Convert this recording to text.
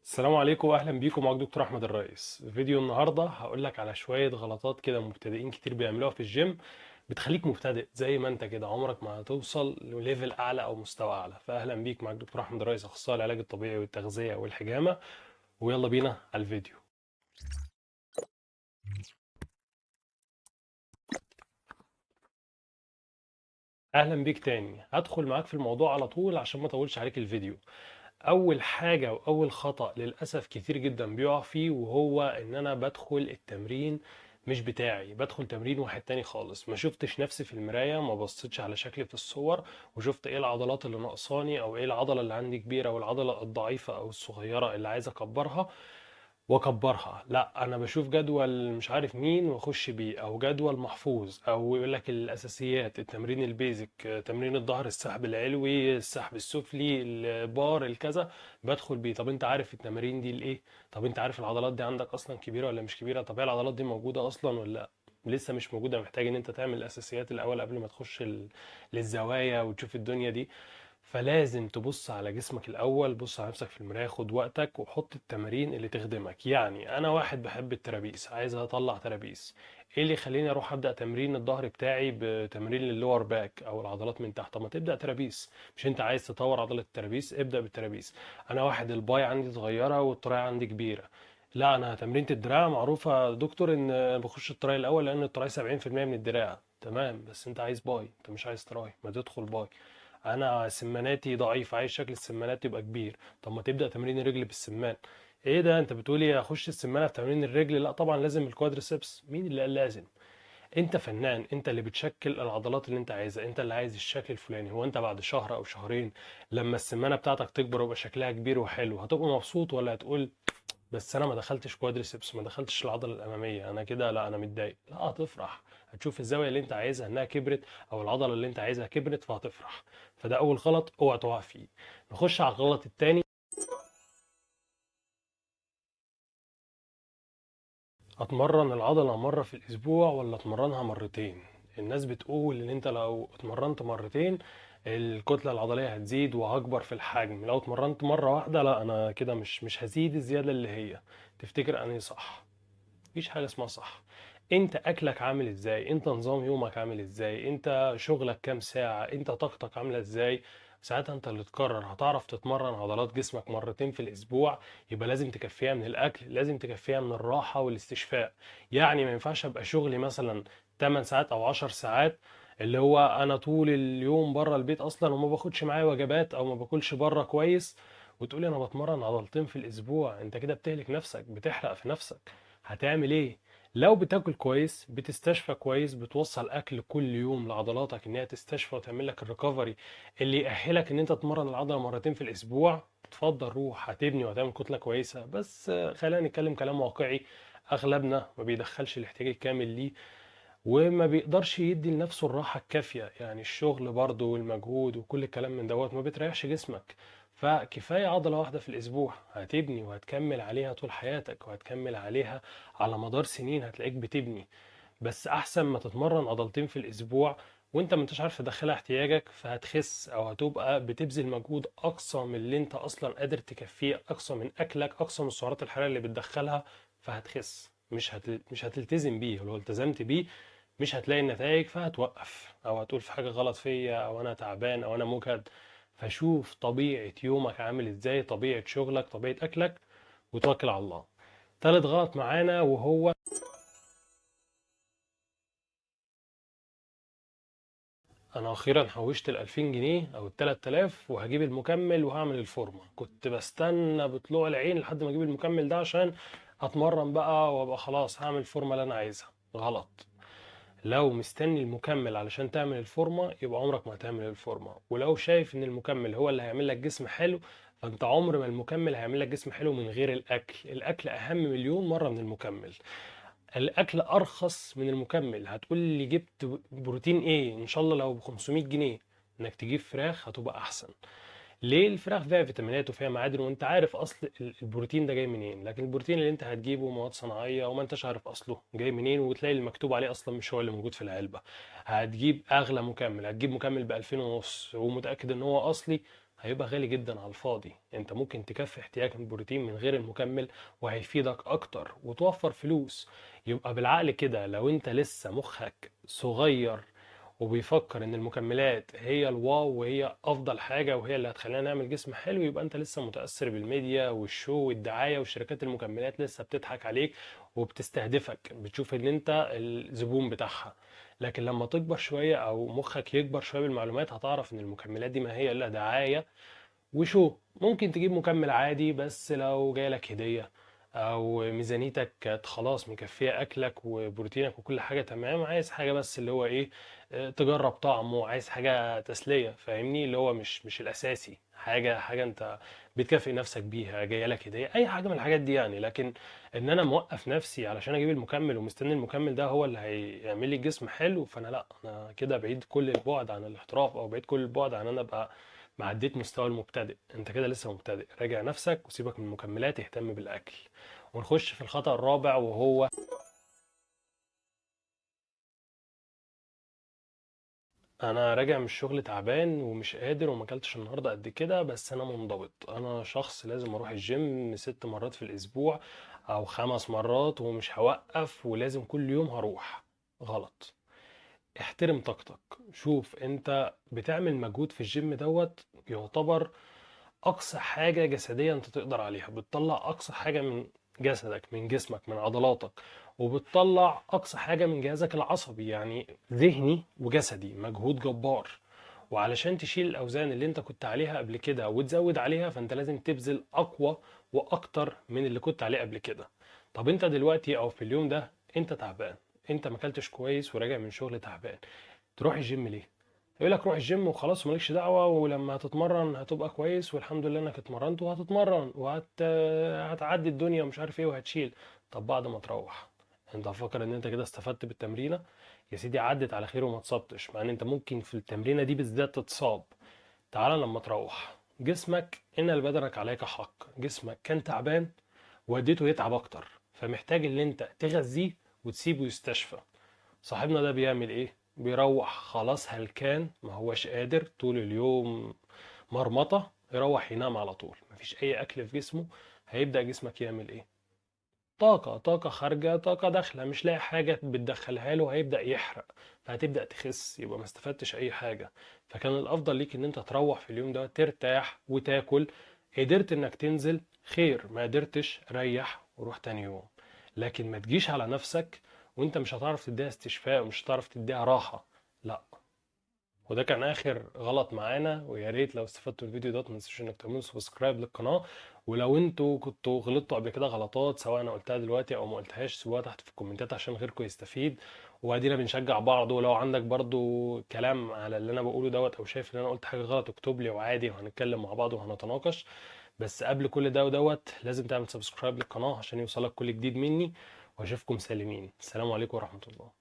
السلام عليكم واهلا بيكم معاك دكتور احمد الرئيس. فيديو النهارده هقول لك على شويه غلطات كده مبتدئين كتير بيعملوها في الجيم، بتخليك مبتدئ زي ما انت كده عمرك ما هتوصل لليفل اعلى او مستوى اعلى. فاهلا بيك معاك دكتور احمد الرئيس، اخصائي العلاج الطبيعي والتغذيه والحجامه. ويلا بينا على الفيديو. اهلا بيك تاني، هدخل معاك في الموضوع على طول عشان ما اطولش عليك الفيديو. اول حاجه واول خطأ للاسف كتير جدا بيقع فيه، وهو ان انا بدخل التمرين مش بتاعي، بدخل تمرين واحد تاني خالص. ما شفتش نفسي في المرايه، ما بصيتش على شكلي في الصور وشفت ايه العضلات اللي ناقصاني او ايه العضله اللي عندي كبيره والعضله الضعيفه او الصغيره اللي عايز اكبرها واكبرها. لا، انا بشوف جدول مش عارف مين واخش بيه، او جدول محفوظ، او يقول لك الاساسيات، التمرين البيزك، تمرين الظهر، السحب العلوي، السحب السفلي، البار، الكذا، بدخل بيه. طب انت عارف التمارين دي لايه؟ طب انت عارف العضلات دي عندك اصلا كبيره ولا مش كبيره؟ طب هي العضلات دي موجوده اصلا ولا لا؟ لسه مش موجوده. محتاج ان انت تعمل الاساسيات الاول قبل ما تخش للزوايا وتشوف الدنيا دي. فلازم تبص على جسمك الأول، بص على نفسك في المراية، خد وقتك وحط التمارين اللي تخدمك. يعني أنا واحد بحب الترابيس، عايز أطلع ترابيس، إيه اللي يخليني أروح أبدأ تمرين الظهر بتاعي بتمرين للور باك أو العضلات من تحت؟ طب ما تبدأ ترابيس. مش أنت عايز تطور عضلة الترابيس؟ ابدأ بالترابيس. أنا واحد الباي عندي صغيرة والتراي عندي كبيرة، لا أنا تمرينة الدراع معروفة يا دكتور إن بخش التراي الأول لأن التراي 70% من الدراع. تمام، بس أنت عايز باي، أنت مش عايز تراي، ما تدخل باي. انا سماناتي ضعيف، عايز شكل السمانات يبقى كبير، طب ما تبدا تمرين الرجل بالسمان. ايه ده انت بتقولي اخش السمانه في تمرين الرجل؟ لا طبعا لازم الكوادريسبس. مين اللي قال لازم؟ انت فنان، انت اللي بتشكل العضلات اللي انت عايزها، انت اللي عايز الشكل الفلاني. هو انت بعد شهر او شهرين لما السمانه بتاعتك تكبر ويبقى شكلها كبير وحلو هتبقى مبسوط، ولا هتقول بس انا ما دخلتش كوادريسبس، ما دخلتش العضله الاماميه، انا كده لا انا متضايق؟ لا، هتفرح. هتشوف الزاويه اللي انت عايزها انها كبرت، او العضله اللي انت عايزها كبرت، فهتفرح. فده اول غلط اوعى تقع فيه. نخش على الغلط التاني. اتمرن العضله مره في الاسبوع ولا اتمرنها مرتين؟ الناس بتقول ان انت لو اتمرنت مرتين الكتله العضليه هتزيد وهكبر في الحجم. لو اتمرنت مره واحده لا، انا كده مش هزيد الزياده اللي هي. تفتكر انهي صح؟ مفيش حاجة اسمها صح. انت اكلك عامل ازاي، انت نظام يومك عامل ازاي، انت شغلك كام ساعة، انت طاقتك عاملة ازاي، ساعتها انت اللي تقرر. هتعرف تتمرن عضلات جسمك مرتين في الاسبوع، يبقى لازم تكفيها من الاكل، لازم تكفيها من الراحة والاستشفاء. يعني ما ينفعش ابقى شغلي مثلا 8 ساعات او 10 ساعات، اللي هو انا طول اليوم بره البيت اصلا وما باخدش معايا وجبات او ما باكلش بره كويس، وتقولي انا بتمرن عضلتين في الاسبوع. انت كده بتهلك نفسك، بتحرق في نفسك. هتعمل ايه؟ لو بتاكل كويس، بتستشفى كويس، بتوصل اكل كل يوم لعضلاتك ان هي تستشفى وتعمل لك الريكفري اللي يأهلك ان انت تتمرن العضله مرتين في الاسبوع، اتفضل روح هتبني وهتعمل كتله كويسه. بس خلينا نتكلم كلام واقعي. اغلبنا ما بيدخلش الاحتياج الكامل ليه، وما بيقدرش يدي لنفسه الراحة الكافية. يعني الشغل برضه والمجهود وكل الكلام من دوت ما بتريحش جسمك. فكفاية عضلة واحدة في الأسبوع هتبني وهتكمل عليها طول حياتك، وهتكمل عليها على مدار سنين هتلاقيك بتبني. بس أحسن ما تتمرن عضلتين في الأسبوع وانت ما انتش عارف تدخلها احتياجك، فهتخس او هتبقى بتبذل مجهود اقصى من اللي انت اصلا قادر تكفيه، اقصى من اكلك، اقصى من السعرات الحراريه اللي بتدخلها. فهتخس، مش هتلتزم بيه. ولو التزمت بيه مش هتلاقي النتائج، فهتوقف او هتقول في حاجة غلط فيا او انا تعبان او انا مجهد. فشوف طبيعة يومك عامل ازاي، طبيعة شغلك، طبيعة اكلك، وتوكل على الله. تالت غلط معانا وهو انا اخيرا حوشت ال2000 جنيه او ال3000 وهجيب المكمل وهعمل الفورمة. كنت بستنى بطلوع العين لحد ما اجيب المكمل ده عشان اتمرن بقى وابقى خلاص هعمل الفورمة اللي انا عايزها. غلط. لو مستني المكمل علشان تعمل الفورمة يبقى عمرك ما هتعمل الفورمة. ولو شايف ان المكمل هو اللي هيعمل لك جسم حلو، فانت عمر ما المكمل هيعمل لك جسم حلو من غير الاكل. الاكل اهم مليون مرة من المكمل. الاكل ارخص من المكمل. هتقول لي جبت بروتين ايه؟ ان شاء الله لو ب 500 جنيه انك تجيب فراخ هتبقى احسن. ليه؟ الفراخ فيها فيتامينات وفيها معادن وانت عارف اصل البروتين ده جاي منين. لكن البروتين اللي انت هتجيبه مواد صناعيه وما انتش عارف اصله جاي منين، وتلاقي المكتوب عليه اصلا مش هو اللي موجود في العلبه. هتجيب اغلى مكمل، هتجيب مكمل ب 2000 ونص ومتاكد ان هو اصلي، هيبقى غالي جدا على الفاضي. انت ممكن تكفي احتياجك من البروتين من غير المكمل وهيفيدك اكتر وتوفر فلوس. يبقى بالعقل كده، لو انت لسه مخك صغير وبيفكر ان المكملات هي الواو وهي افضل حاجة وهي اللي هتخلينا نعمل جسم حلو، يبقى انت لسه متأثر بالميديا والشو والدعاية، وشركات المكملات لسه بتضحك عليك وبتستهدفك، بتشوف ان انت الزبون بتاعها. لكن لما تكبر شوية او مخك يكبر شوية بالمعلومات، هتعرف ان المكملات دي ما هي الا دعاية وشو. ممكن تجيب مكمل عادي بس لو جايلك هدية، او ميزانيتك كانت خلاص مكفية اكلك وبروتينك وكل حاجة تمام، عايز حاجة بس اللي هو ايه، تجرب طعمه، عايز حاجة تسلية، فاهمني؟ اللي هو مش الاساسي، حاجة انت بتكافئ نفسك بيها، جايلك هدية، اي حاجة من الحاجات دي يعني. لكن ان انا موقف نفسي علشان اجيب المكمل ومستني المكمل ده هو اللي هيعمل لي جسم حلو، فانا لا، انا كده بعيد كل البعد عن الاحتراف، او بعيد كل البعد عن ان انا ابقى معديت مستوى المبتدئ. انت كده لسه مبتدئ، راجع نفسك وسيبك من المكملات، اهتم بالاكل. ونخش في الخطأ الرابع، وهو انا راجع من الشغل تعبان ومش قادر وما اكلتش النهارده قد كده، بس انا منضبط، انا شخص لازم اروح الجيم 6 مرات في الاسبوع او 5 مرات ومش هوقف، ولازم كل يوم هروح. غلط. احترم طاقتك. شوف انت بتعمل مجهود في الجيم دوت، يعتبر اقصى حاجة جسدية انت تقدر عليها، بتطلع اقصى حاجة من جسدك، من جسمك، من عضلاتك، وبتطلع اقصى حاجة من جهازك العصبي، يعني ذهني وجسدي، مجهود جبار. وعلشان تشيل الاوزان اللي انت كنت عليها قبل كده وتزود عليها، فانت لازم تبذل اقوى واكتر من اللي كنت عليه قبل كده. طب انت دلوقتي او في اليوم ده انت تعبان، انت ما اكلتش كويس وراجع من شغل تعبان، تروح الجيم ليه؟ يقول لك روح الجيم وخلاص ومالكش دعوة، ولما هتتمرن هتبقى كويس والحمد لله انك اتمرنت، وهتتمرن هتعدي الدنيا ومش عارف ايه وهتشيل. طب بعد ما تروح، انت فاكر ان انت كده استفدت بالتمرينة؟ يا سيدي عدت على خير وما اتصبتش، مع ان انت ممكن في التمرينة دي بالذات تتصاب. تعال لما تروح، جسمك ان لبدنك عليك حق، جسمك كان تعبان واديته يتعب اكتر، فمحتاج ان انت تغذيه وتسيبه يستشفى. صاحبنا ده بيعمل ايه؟ بيروح خلاص هلكان، ما هوش قادر طول اليوم، مرمطة، يروح ينام على طول، مفيش اي اكل في جسمه. هيبدأ جسمك يعمل ايه؟ طاقة خارجة، طاقة داخلة، مش لاقي حاجة بتدخلها له، هيبدأ يحرق، فهتبدأ تخس، يبقى ما استفدتش أي حاجة. فكان الأفضل ليك إن أنت تروح في اليوم ده ترتاح وتاكل. قدرت إنك تنزل خير، ما قدرتش ريح وروح تاني يوم. لكن ما تجيش على نفسك وأنت مش هتعرف تديها استشفاء ومش هتعرف تديها راحة، لا. وده كان اخر غلط معانا، ويا ريت لو استفدتوا الفيديو ده ما تنسوش انك تعملوا سبسكرايب للقناه. ولو انتوا كنتوا غلطتوا قبل كده غلطات، سواء انا قلتها دلوقتي او ما قلتهاش، سيبوها تحت في الكومنتات عشان غيركم يستفيد. وادينا بنشجع بعض. ولو عندك برضو كلام على اللي انا بقوله دوت، او شايف ان انا قلت حاجه غلط، اكتب لي وعادي، وهنتكلم مع بعض وهنتناقش. بس قبل كل ده ودوت، لازم تعمل سبسكرايب للقناه عشان يوصلك كل جديد مني. واشوفكم سالمين. السلام عليكم ورحمه الله.